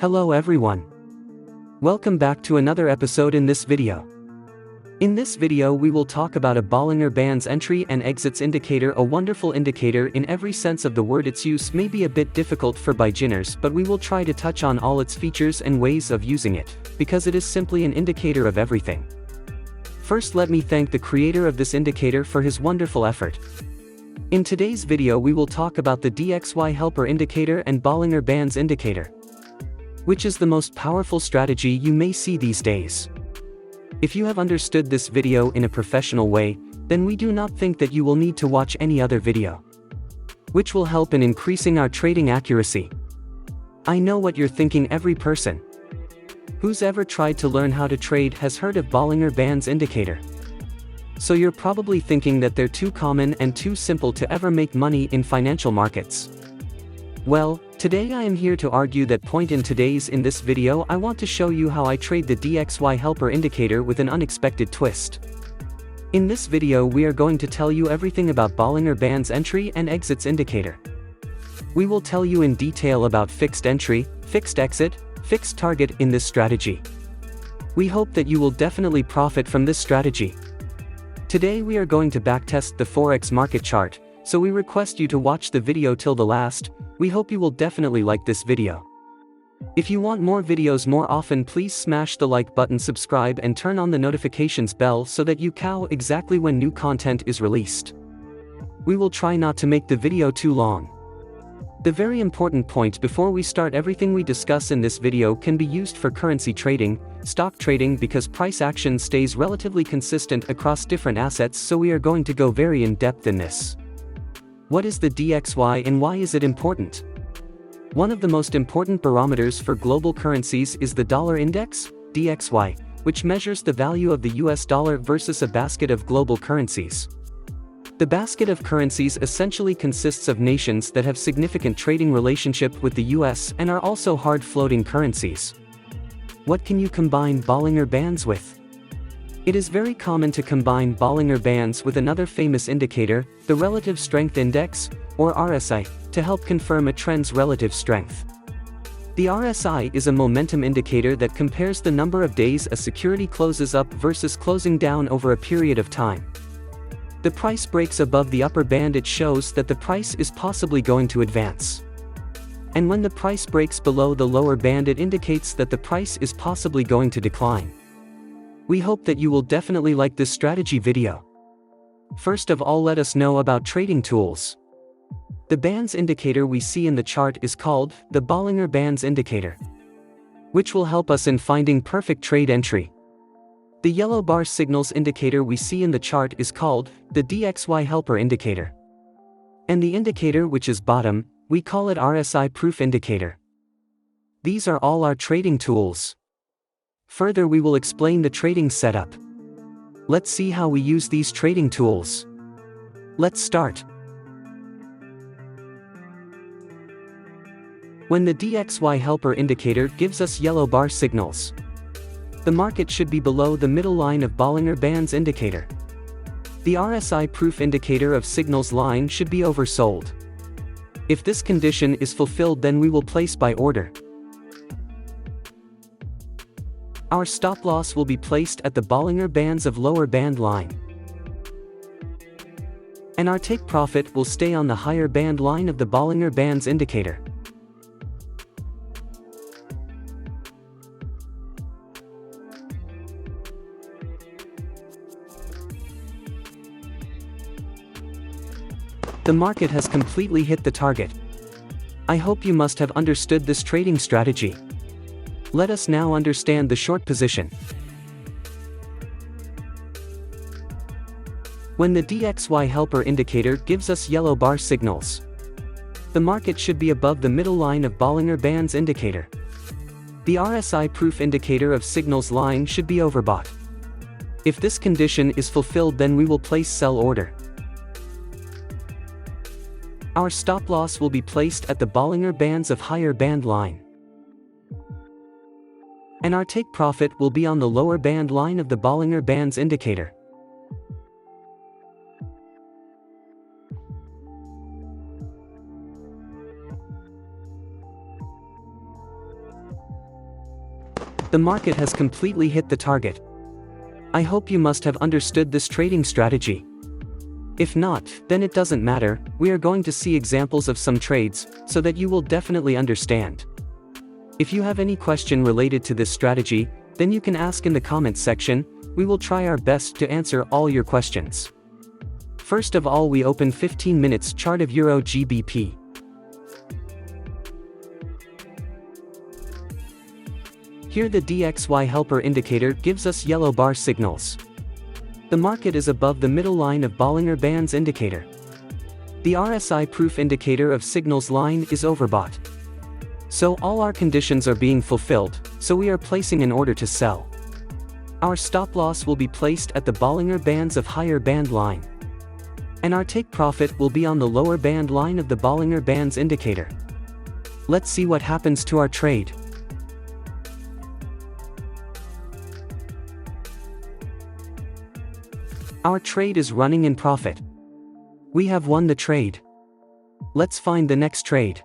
Hello everyone. Welcome back to another episode in this video. In this video we will talk about a Bollinger Bands entry and exits indicator, a wonderful indicator in every sense of the word. Its use may be a bit difficult for beginners, but we will try to touch on all its features and ways of using it, because it is simply an indicator of everything. First, let me thank the creator of this indicator for his wonderful effort. In today's video we will talk about the DXY helper indicator and Bollinger Bands indicator, which is the most powerful strategy you may see these days. If you have understood this video in a professional way, then we do not think that you will need to watch any other video, which will help in increasing our trading accuracy. I know what you're thinking. Every person who's ever tried to learn how to trade has heard of Bollinger Bands indicator. So you're probably thinking that they're too common and too simple to ever make money in financial markets. Well, today I am here to argue that point. In this video I want to show you how I trade the DXY helper indicator with an unexpected twist. In this video we are going to tell you everything about Bollinger Bands entry and exits indicator. We will tell you in detail about fixed entry, fixed exit, fixed target in this strategy. We hope that you will definitely profit from this strategy. Today we are going to backtest the forex market chart, so we request you to watch the video till the last. We hope you will definitely like this video. If you want more videos more often, please smash the like button, subscribe and turn on the notifications bell so that you know exactly when new content is released. We will try not to make the video too long. The very important point before we start: everything we discuss in this video can be used for currency trading, stock trading, because price action stays relatively consistent across different assets, so we are going to go very in depth in this. What is the DXY and why is it important? One of the most important barometers for global currencies is the dollar index, DXY, which measures the value of the US dollar versus a basket of global currencies. The basket of currencies essentially consists of nations that have significant trading relationship with the US and are also hard floating currencies. What can you combine Bollinger Bands with? It is very common to combine Bollinger Bands with another famous indicator, the Relative Strength Index, or RSI, to help confirm a trend's relative strength. The RSI is a momentum indicator that compares the number of days a security closes up versus closing down over a period of time. The price breaks above the upper band, it shows that the price is possibly going to advance. And when the price breaks below the lower band, it indicates that the price is possibly going to decline. We hope that you will definitely like this strategy video. First of all, let us know about trading tools. The bands indicator we see in the chart is called the Bollinger Bands indicator, which will help us in finding perfect trade entry. The yellow bar signals indicator we see in the chart is called the DXY helper indicator. And the indicator which is bottom, we call it RSI proof indicator. These are all our trading tools. Further, we will explain the trading setup. Let's see how we use these trading tools. Let's start. When the DXY helper indicator gives us yellow bar signals, the market should be below the middle line of Bollinger Bands indicator. The RSI proof indicator of signals line should be oversold. If this condition is fulfilled, then we will place buy order. Our stop loss will be placed at the Bollinger Bands of lower band line, and our take profit will stay on the higher band line of the Bollinger Bands indicator. The market has completely hit the target. I hope you must have understood this trading strategy. Let us now understand the short position. When the DXY helper indicator gives us yellow bar signals, the market should be above the middle line of Bollinger Bands indicator. The RSI proof indicator of signals line should be overbought. If this condition is fulfilled, then we will place sell order. Our stop loss will be placed at the Bollinger Bands of higher band line, and our take profit will be on the lower band line of the Bollinger Bands indicator. The market has completely hit the target. I hope you must have understood this trading strategy. If not, then it doesn't matter, we are going to see examples of some trades, so that you will definitely understand. If you have any question related to this strategy, then you can ask in the comments section, we will try our best to answer all your questions. First of all, we open 15 minutes chart of Euro GBP. Here the DXY helper indicator gives us yellow bar signals. The market is above the middle line of Bollinger Bands indicator. The RSI proof indicator of signals line is overbought. So all our conditions are being fulfilled, so we are placing an order to sell. Our stop loss will be placed at the Bollinger Bands of higher band line. And our take profit will be on the lower band line of the Bollinger Bands indicator. Let's see what happens to our trade. Our trade is running in profit. We have won the trade. Let's find the next trade.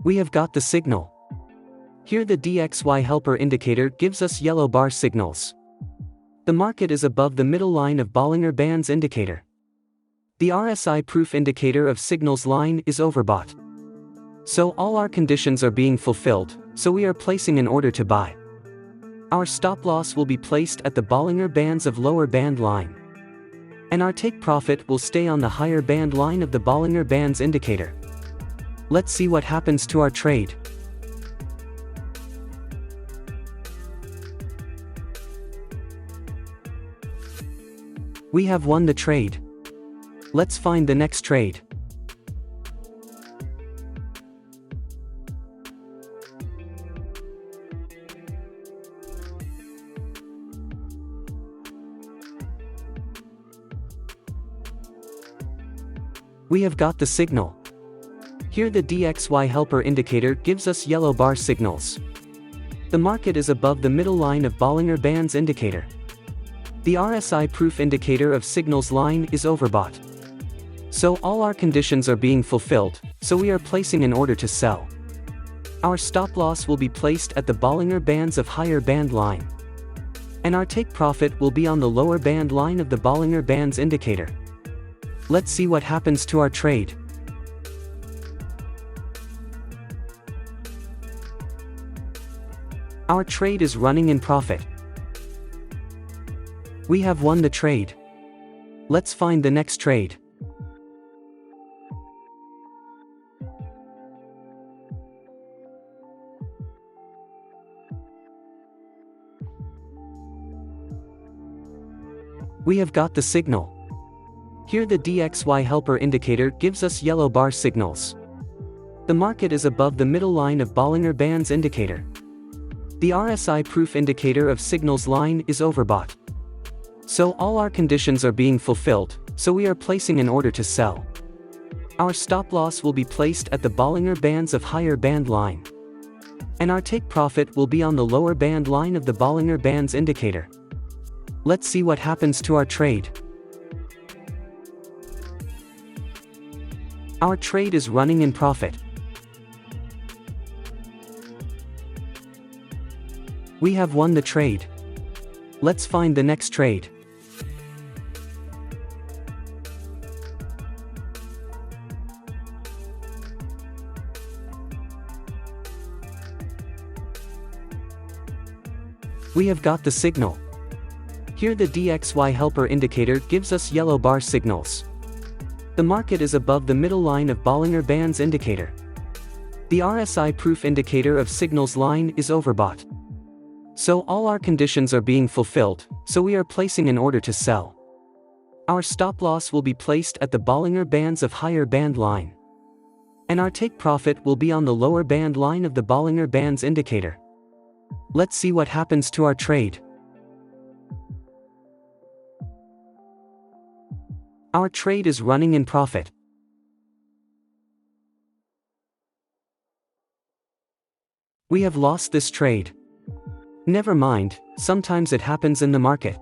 We have got the signal. Here the DXY helper indicator gives us yellow bar signals. The market is above the middle line of Bollinger Bands indicator. The RSI proof indicator of signals line is overbought. So all our conditions are being fulfilled, so we are placing an order to buy. Our stop loss will be placed at the Bollinger Bands of lower band line. And our take profit will stay on the higher band line of the Bollinger Bands indicator. Let's see what happens to our trade. We have won the trade. Let's find the next trade. We have got the signal. Here the DXY helper indicator gives us yellow bar signals. The market is above the middle line of Bollinger Bands indicator. The RSI proof indicator of signals line is overbought. So all our conditions are being fulfilled, so we are placing an order to sell. Our stop loss will be placed at the Bollinger Bands of higher band line. And our take profit will be on the lower band line of the Bollinger Bands indicator. Let's see what happens to our trade. Our trade is running in profit. We have won the trade. Let's find the next trade. We have got the signal. Here the DXY helper indicator gives us yellow bar signals. The market is above the middle line of Bollinger Bands indicator. The RSI proof indicator of signals line is overbought. So all our conditions are being fulfilled, so we are placing an order to sell. Our stop loss will be placed at the Bollinger Bands of higher band line. And our take profit will be on the lower band line of the Bollinger Bands indicator. Let's see what happens to our trade. Our trade is running in profit. We have won the trade. Let's find the next trade. We have got the signal. Here the DXY helper indicator gives us yellow bar signals. The market is above the middle line of Bollinger Bands indicator. The RSI proof indicator of signals line is overbought. So all our conditions are being fulfilled, so we are placing an order to sell. Our stop loss will be placed at the Bollinger Bands of higher band line. And our take profit will be on the lower band line of the Bollinger Bands indicator. Let's see what happens to our trade. Our trade is running in profit. We have lost this trade. Never mind, sometimes it happens in the market.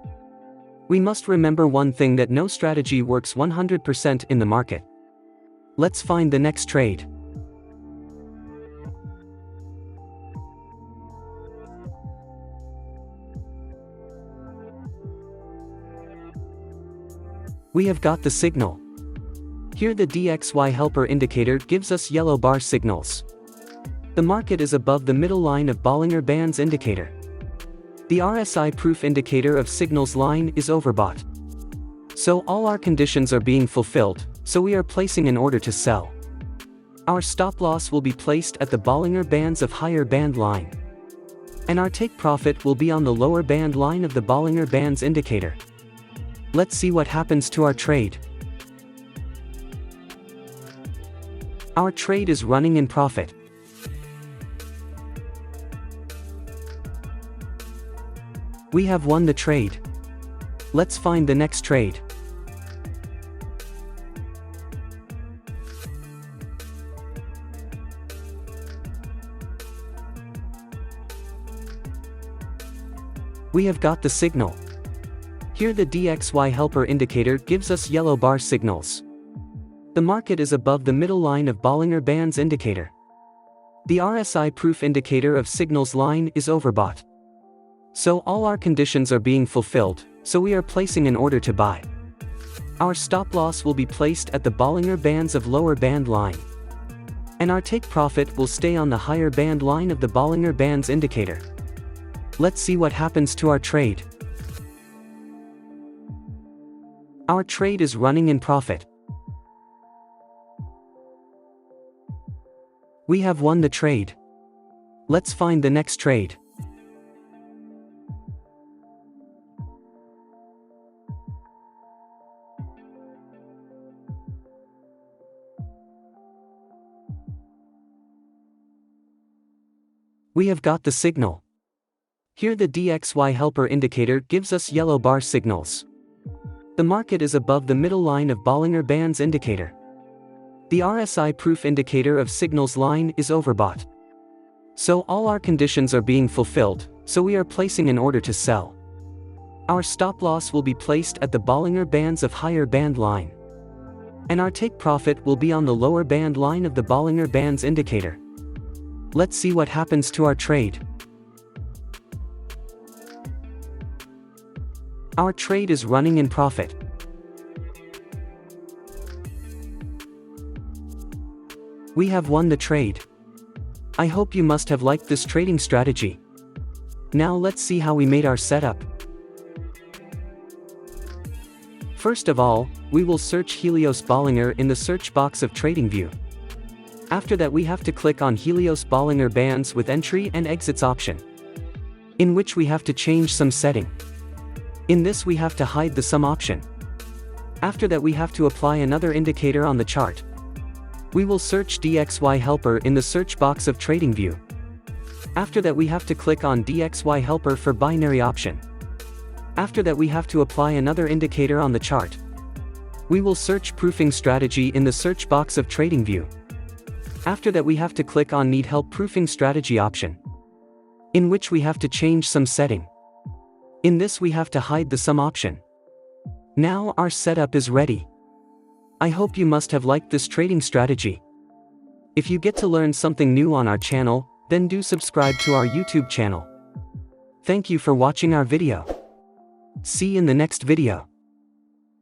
We must remember one thing, that no strategy works 100% in the market. Let's find the next trade. We have got the signal. Here the DXY helper indicator gives us yellow bar signals. The market is above the middle line of Bollinger Bands indicator. The RSI proof indicator of signals line is overbought. So all our conditions are being fulfilled, so we are placing an order to sell. Our stop loss will be placed at the Bollinger Bands of higher band line. And our take profit will be on the lower band line of the Bollinger Bands indicator. Let's see what happens to our trade. Our trade is running in profit. We have won the trade. Let's find the next trade. We have got the signal. Here the DXY helper indicator gives us yellow bar signals. The market is above the middle line of Bollinger Bands indicator. The RSI proof indicator of signals line is overbought. So all our conditions are being fulfilled, so we are placing an order to buy. Our stop loss will be placed at the Bollinger Bands of lower band line. And our take profit will stay on the higher band line of the Bollinger Bands indicator. Let's see what happens to our trade. Our trade is running in profit. We have won the trade. Let's find the next trade. We have got the signal. Here the DXY helper indicator gives us yellow bar signals. The market is above the middle line of Bollinger Bands indicator. The RSI proof indicator of signals line is overbought. So all our conditions are being fulfilled, so we are placing an order to sell. Our stop loss will be placed at the Bollinger Bands of higher band line. And our take profit will be on the lower band line of the Bollinger Bands indicator. Let's see what happens to our trade. Our trade is running in profit. We have won the trade. I hope you must have liked this trading strategy. Now let's see how we made our setup. First of all, we will search Helios Bollinger in the search box of Tradingview. After that we have to click on Helios Bollinger Bands with entry and exits option, in which we have to change some setting. In this we have to hide the sum option. After that we have to apply another indicator on the chart. We will search DXY helper in the search box of Tradingview. After that we have to click on DXY helper for binary option. After that we have to apply another indicator on the chart. We will search proofing strategy in the search box of Tradingview. After that we have to click on need help proofing strategy option, in which we have to change some setting. In this we have to hide the sum option. Now our setup is ready. I hope you must have liked this trading strategy. If you get to learn something new on our channel, then do subscribe to our YouTube channel. Thank you for watching our video. See you in the next video.